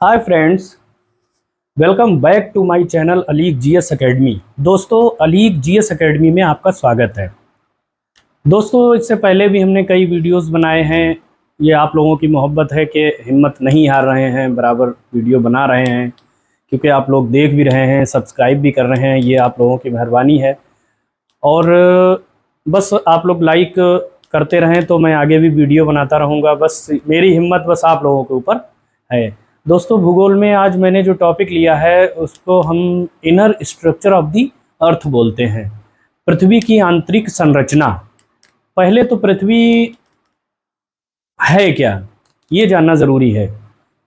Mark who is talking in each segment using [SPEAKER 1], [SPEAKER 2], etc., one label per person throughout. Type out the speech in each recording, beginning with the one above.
[SPEAKER 1] Hi friends, welcome back to my channel Alig GS Academy. दोस्तों, Alig GS academy में आपका स्वागत है। दोस्तों, इससे पहले भी हमने कई वीडियोस बनाए हैं। ये आप लोगों की मोहब्बत है कि हिम्मत नहीं हार रहे हैं, बराबर वीडियो बना रहे हैं, क्योंकि आप लोग देख भी रहे हैं, सब्सक्राइब भी कर रहे हैं। ये आप लोगों की मेहरबानी है। और बस आप लोग लाइक करते रहें तो मैं आगे भी वीडियो बनाता रहूँगा। बस मेरी हिम्मत बस आप लोगों के ऊपर है। दोस्तों, भूगोल में आज मैंने जो टॉपिक लिया है उसको हम inner structure of the earth बोलते हैं, पृथ्वी की आंतरिक संरचना। पहले तो पृथ्वी है क्या, ये जानना ज़रूरी है।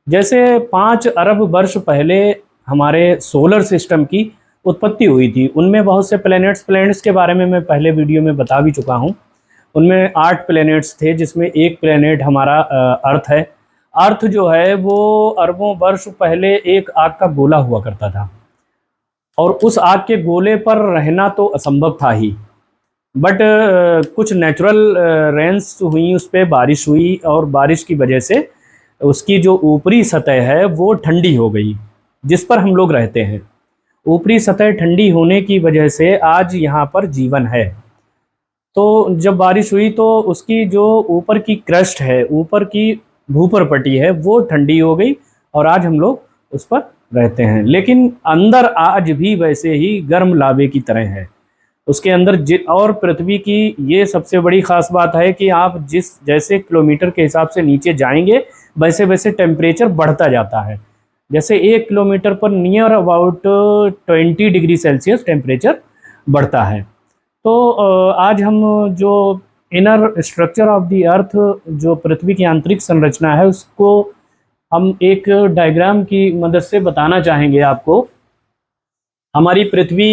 [SPEAKER 1] जैसे 5 अरब वर्ष पहले हमारे सोलर सिस्टम की उत्पत्ति हुई थी। उनमें बहुत से प्लैनेट्स के बारे में मैं पहले वीडियो में बता भी चुका हूँ। उनमें 8 प्लैनेट्स थे, जिसमें एक प्लैनेट हमारा अर्थ है। अर्थ जो है वो अरबों वर्ष पहले एक आग का गोला हुआ करता था, और उस आग के गोले पर रहना तो असंभव था ही। बट कुछ नेचुरल रेन्स हुई, उस पर बारिश हुई, और बारिश की वजह से उसकी जो ऊपरी सतह है वो ठंडी हो गई, जिस पर हम लोग रहते हैं। ऊपरी सतह ठंडी होने की वजह से आज यहाँ पर जीवन है। तो जब बारिश हुई तो उसकी जो ऊपर की क्रस्ट है, ऊपर की भूपर पट्टी है, वो ठंडी हो गई, और आज हम लोग उस पर रहते हैं। लेकिन अंदर आज भी वैसे ही गर्म लावे की तरह है। उसके अंदर और पृथ्वी की ये सबसे बड़ी ख़ास बात है कि आप जिस जैसे किलोमीटर के हिसाब से नीचे जाएंगे, वैसे वैसे टेम्परेचर बढ़ता जाता है। जैसे 1 किलोमीटर पर near about 20 degree Celsius temperature बढ़ता है। तो आज हम जो inner structure of the earth, जो पृथ्वी की आंतरिक संरचना है, उसको हम एक डायग्राम की मदद से बताना चाहेंगे आपको। हमारी पृथ्वी,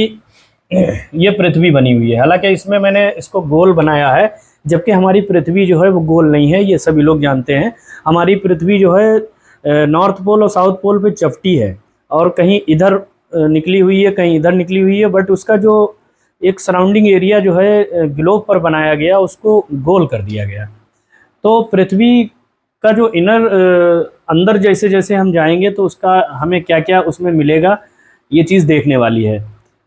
[SPEAKER 1] ये पृथ्वी बनी हुई है। हालांकि इसमें मैंने इसको गोल बनाया है, जबकि हमारी पृथ्वी जो है वो गोल नहीं है, ये सभी लोग जानते हैं। हमारी पृथ्वी जो है नॉर्थ पोल और साउथ पोल पे चपटी है, और कहीं इधर निकली हुई है, कहीं इधर निकली हुई है। बट उसका जो एक सराउंडिंग एरिया जो है ग्लोब पर बनाया गया, उसको गोल कर दिया गया। तो पृथ्वी का जो इनर अंदर जैसे जैसे हम जाएंगे तो उसका हमें क्या क्या उसमें मिलेगा, ये चीज़ देखने वाली है।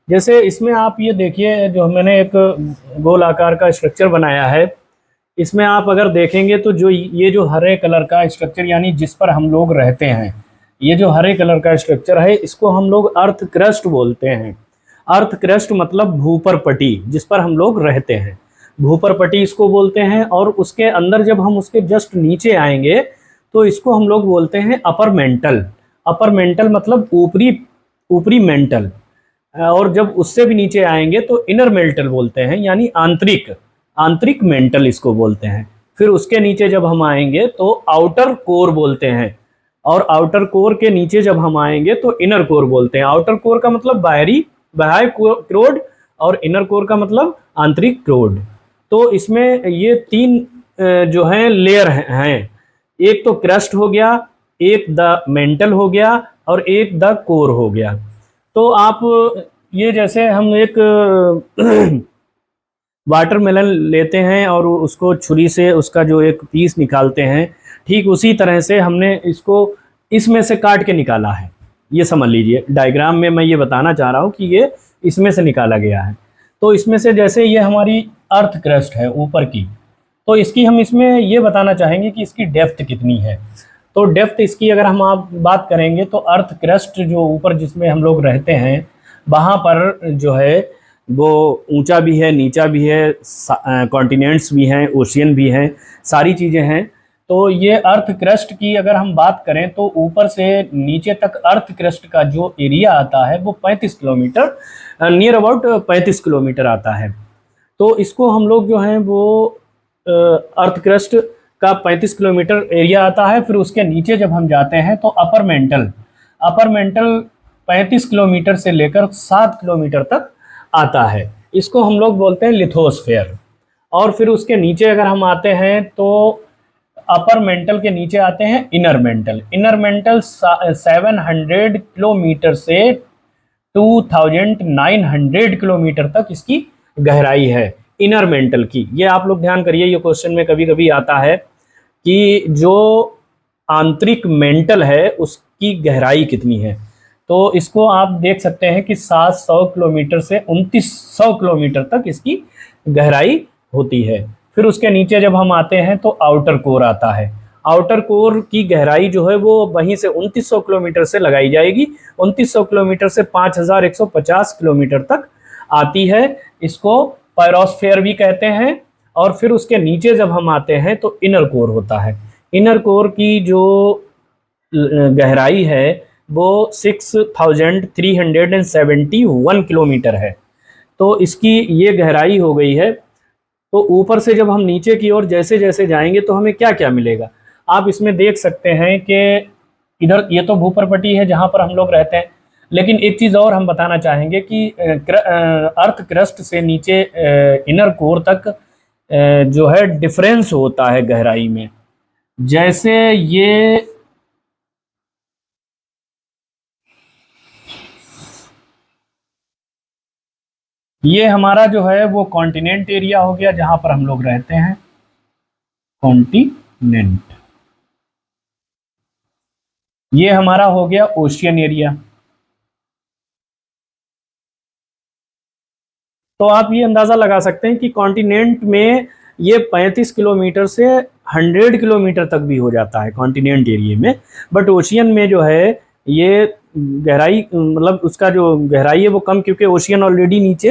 [SPEAKER 1] जैसे इसमें आप ये देखिए, जो मैंने एक गोल आकार का स्ट्रक्चर बनाया है, इसमें आप अगर देखेंगे तो जो ये जो हरे कलर का स्ट्रक्चर, यानी जिस पर हम लोग रहते हैं, ये जो हरे कलर का स्ट्रक्चर है, इसको हम लोग अर्थ क्रस्ट बोलते हैं। अर्थ क्रस्ट मतलब भूपर पट्टी, जिस पर हम लोग रहते हैं, भूपर पट्टी इसको बोलते हैं। और उसके अंदर जब हम उसके जस्ट नीचे आएंगे तो इसको हम लोग बोलते हैं अपर मेंटल। अपर मेंटल मतलब ऊपरी ऊपरी मेंटल। और जब उससे भी नीचे आएंगे तो इनर मेंटल बोलते हैं, यानी आंतरिक आंतरिक मेंटल इसको बोलते हैं। फिर उसके नीचे जब हम आएंगे तो आउटर कोर बोलते हैं, और आउटर कोर के नीचे जब हम आएंगे तो इनर कोर बोलते हैं। आउटर कोर का मतलब बाहरी क्रोड, और इनर कोर का मतलब आंतरिक क्रोड। तो इसमें ये 3 जो हैं लेयर हैं। एक तो क्रस्ट हो गया, एक द मेंटल हो गया, और एक द कोर हो गया। तो आप ये जैसे हम एक वाटरमेलन लेते हैं और उसको छुरी से उसका जो एक पीस निकालते हैं, ठीक उसी तरह से हमने इसको इसमें से काट के निकाला है। ये समझ लीजिए, डायग्राम में मैं ये बताना चाह रहा हूँ कि ये इसमें से निकाला गया है। तो इसमें से जैसे ये हमारी अर्थ क्रस्ट है ऊपर की, तो इसकी हम इसमें ये बताना चाहेंगे कि इसकी डेप्थ कितनी है। तो डेप्थ इसकी अगर हम आप बात करेंगे तो अर्थ क्रस्ट जो ऊपर जिसमें हम लोग रहते हैं, वहाँ पर जो है वो ऊंचा भी है, नीचा भी है, कॉन्टिनेंट्स भी हैं, ओशियन भी हैं, सारी चीज़ें हैं। तो ये अर्थ क्रस्ट की अगर हम बात करें तो ऊपर से नीचे तक अर्थ क्रस्ट का जो एरिया आता है वो 35 किलोमीटर, नियर अबाउट 35 किलोमीटर आता है। तो इसको हम लोग जो हैं वो अर्थ क्रस्ट का 35 किलोमीटर एरिया आता है। फिर उसके नीचे जब हम जाते हैं तो अपर मेंटल 35 किलोमीटर से लेकर 7 किलोमीटर तक आता है। इसको हम लोग बोलते हैं लिथोस्फेयर। और फिर उसके नीचे अगर हम आते हैं तो अपर मेंटल के नीचे आते हैं इनर मेंटल 700 किलोमीटर से 2900 किलोमीटर तक इसकी गहराई है इनर मेंटल की। ये आप लोग ध्यान करिए, ये क्वेश्चन में कभी कभी आता है कि जो आंतरिक मेंटल है उसकी गहराई कितनी है। तो इसको आप देख सकते हैं कि 700 किलोमीटर से 2900 किलोमीटर तक इसकी गहराई होती है। फिर उसके नीचे जब हम आते हैं तो आउटर कोर आता है। आउटर कोर की गहराई जो है वो वहीं से 2900 किलोमीटर से लगाई जाएगी, 2900 किलोमीटर से 5150 किलोमीटर तक आती है। इसको पायरोस्फीयर भी कहते हैं। और फिर उसके नीचे जब हम आते हैं तो इनर कोर होता है। इनर कोर की जो गहराई है वो 6371 किलोमीटर है। तो इसकी ये गहराई हो गई है। तो ऊपर से जब हम नीचे की ओर जैसे जैसे जाएंगे तो हमें क्या क्या मिलेगा, आप इसमें देख सकते हैं कि इधर ये तो भूपर्पटी है जहाँ पर हम लोग रहते हैं। लेकिन एक चीज़ और हम बताना चाहेंगे कि अर्थ क्रस्ट से नीचे इनर कोर तक जो है डिफरेंस होता है गहराई में। जैसे ये हमारा जो है वो कॉन्टिनेंट एरिया हो गया जहां पर हम लोग रहते हैं, कॉन्टिनेंट। ये हमारा हो गया ओशियन एरिया। तो आप ये अंदाज़ा लगा सकते हैं कि कॉन्टिनेंट में ये 35 किलोमीटर से 100 किलोमीटर तक भी हो जाता है कॉन्टिनेंट एरिया में। बट ओशियन में जो है ये गहराई, मतलब उसका जो गहराई है वो कम, क्योंकि ओशियन ऑलरेडी नीचे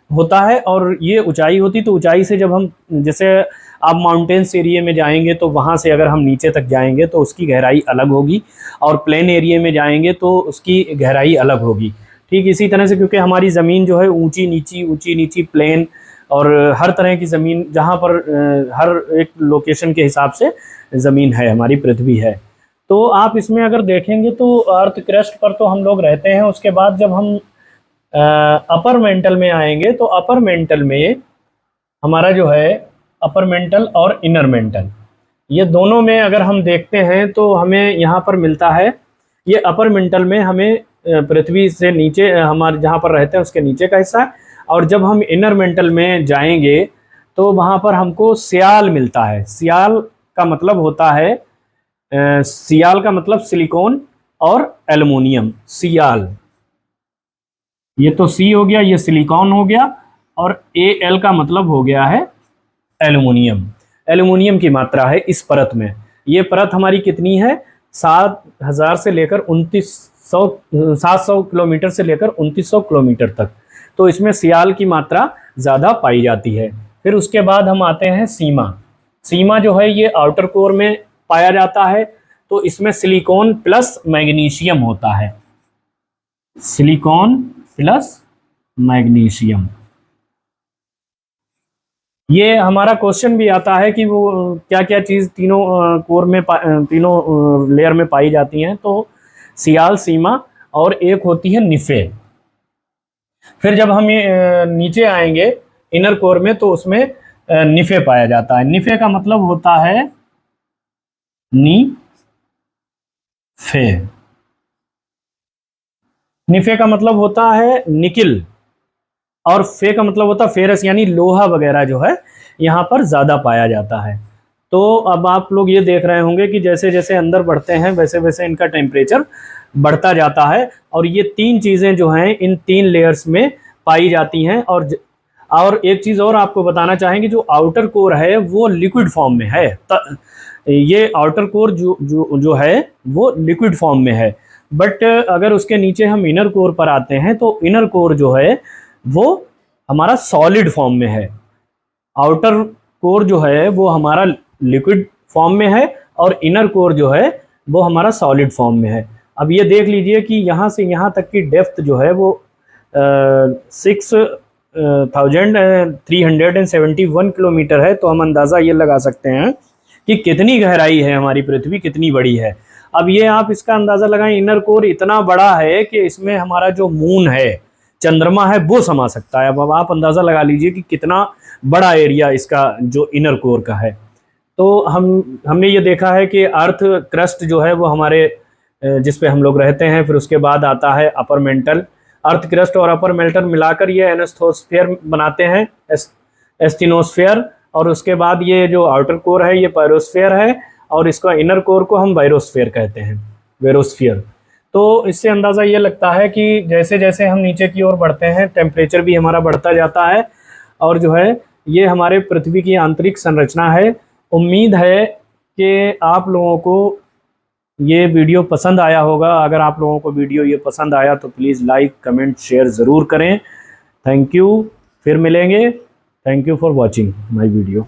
[SPEAKER 1] होता है और ये ऊंचाई होती। तो ऊंचाई से जब हम, जैसे आप माउंटेन्स एरिया में जाएंगे तो वहाँ से अगर हम नीचे तक जाएंगे तो उसकी गहराई अलग होगी, और प्लेन एरिया में जाएंगे तो उसकी गहराई अलग होगी। ठीक इसी तरह से, क्योंकि हमारी ज़मीन जो है ऊंची नीची प्लेन और हर तरह की ज़मीन, जहाँ पर हर एक लोकेशन के हिसाब से ज़मीन है, हमारी पृथ्वी है। तो आप इसमें अगर देखेंगे तो अर्थ क्रस्ट पर तो हम लोग रहते हैं। उसके बाद जब हम अपर मेंटल में आएंगे तो अपर मेंटल में हमारा जो है अपर मेंटल और इनर मेंटल, ये दोनों में अगर हम देखते हैं तो हमें यहाँ पर मिलता है, ये अपर मेंटल में हमें पृथ्वी से नीचे हमारे जहाँ पर रहते हैं उसके नीचे का हिस्सा। और जब हम इनर मेंटल में जाएंगे तो वहाँ पर हमको सियाल मिलता है। सियाल का मतलब होता है सियाल का मतलब सिलिकॉन और एल्युमिनियम। सियाल, ये तो सी हो गया, ये सिलिकॉन हो गया, और एल का मतलब हो गया है एल्युमिनियम। एल्युमिनियम की मात्रा है इस परत में। ये परत हमारी कितनी है, 7000 से लेकर 2900, 700 किलोमीटर से लेकर 2900 किलोमीटर तक। तो इसमें सियाल की मात्रा ज़्यादा पाई जाती है। फिर उसके बाद हम आते हैं सीमा। सीमा जो है ये आउटर कोर में पाया जाता है। तो इसमें सिलिकॉन प्लस मैग्नीशियम होता है, सिलिकॉन प्लस मैग्नीशियम। ये हमारा क्वेश्चन भी आता है कि वो क्या क्या चीज़ तीनों कोर में तीनों लेयर में पाई जाती हैं। तो सियाल, सीमा और एक होती है निफे। फिर जब हम ये नीचे आएंगे इनर कोर में तो उसमें निफे पाया जाता है। निफे का मतलब होता है फे। निफे का मतलब होता है निकिल, और फे का मतलब होता है फेरस, यानी लोहा वगैरह जो है यहाँ पर ज़्यादा पाया जाता है। तो अब आप लोग ये देख रहे होंगे कि जैसे जैसे अंदर बढ़ते हैं वैसे वैसे इनका टेम्परेचर बढ़ता जाता है। और ये तीन चीज़ें जो हैं इन तीन लेयर्स में पाई जाती हैं। और एक चीज़ और आपको बताना चाहेंगे, जो आउटर कोर है वो लिक्विड फॉर्म में है। ये आउटर कोर जो है वो लिक्विड फॉर्म में है। बट अगर उसके नीचे हम इनर कोर पर आते हैं तो इनर कोर जो है वो हमारा सॉलिड फॉर्म में है। आउटर कोर जो है वो हमारा लिक्विड फॉर्म में है और इनर कोर जो है वो हमारा सॉलिड फॉर्म में है। अब ये देख लीजिए कि यहाँ से यहाँ तक की डेप्थ जो है वो 6371 किलोमीटर है। तो हम अंदाज़ा ये लगा सकते हैं कि कितनी गहराई है हमारी पृथ्वी, कितनी बड़ी है। अब ये आप इसका अंदाज़ा लगाएं, इनर कोर इतना बड़ा है कि इसमें हमारा जो मून है, चंद्रमा है, वो समा सकता है। अब आप अंदाज़ा लगा लीजिए कि कितना बड़ा एरिया इसका जो इनर कोर का है। तो हमने ये देखा है कि अर्थ क्रस्ट जो है वो हमारे जिस पे हम लोग रहते हैं। फिर उसके बाद आता है अपर मेंटल। अर्थ क्रस्ट और अपर मेंटल मिलाकर ये एनोस्फीयर बनाते हैं, एस्टिनोस्फीयर। और उसके बाद ये जो आउटर कोर है ये पायरोस्फीयर है। और इसका इनर कोर को हम वायरोस्फीयर कहते हैं, वायरोस्फीयर। तो इससे अंदाज़ा ये लगता है कि जैसे जैसे हम नीचे की ओर बढ़ते हैं टेम्परेचर भी हमारा बढ़ता जाता है, और जो है ये हमारे पृथ्वी की आंतरिक संरचना है। उम्मीद है कि आप लोगों को ये वीडियो पसंद आया होगा। अगर आप लोगों को वीडियो ये पसंद आया तो प्लीज़ लाइक कमेंट शेयर ज़रूर करें। थैंक यू, फिर मिलेंगे। Thank you for watching my video.